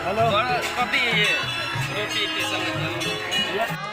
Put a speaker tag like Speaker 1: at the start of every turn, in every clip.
Speaker 1: hello कति ये रोटी के संग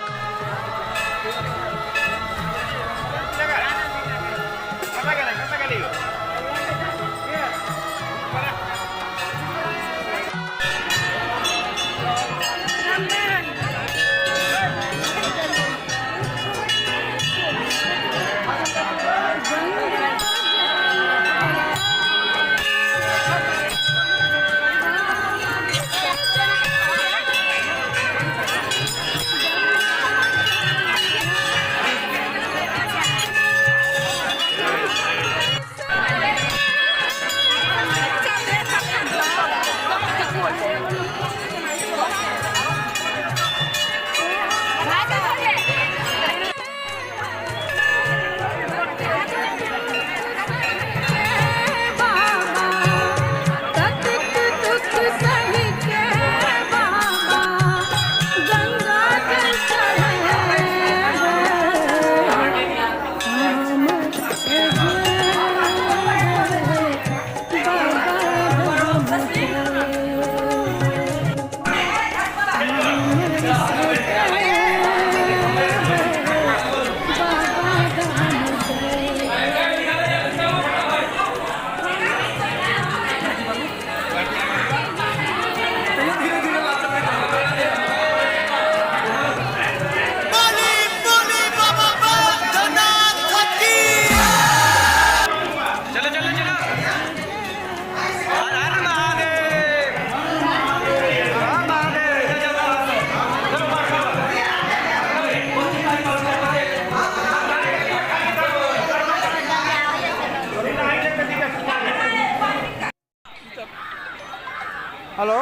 Speaker 2: हेलो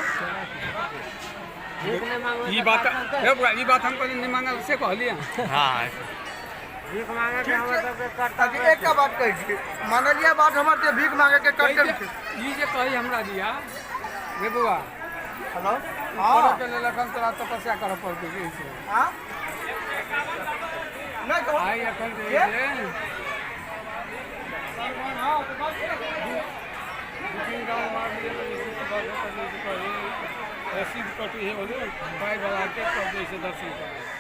Speaker 3: ये बात हमको नहीं मांगा उससे कहलिए
Speaker 1: हाँ
Speaker 2: भीख मांगे के हम सब के करता एक का बात कही थी मानलिया बात हमार के भीख मांगे के करते
Speaker 3: ये जे कही हमरा दिया रे बुआ
Speaker 2: हेलो
Speaker 3: हां के ले लखन तोरा तपस्या कर पड़ते इसे
Speaker 2: हां नहीं तो
Speaker 3: आई अपन दे बुकिंग गांव मार लिए ऐसी कटी है बोले भाई बाबा के कर दे से दर्शन कर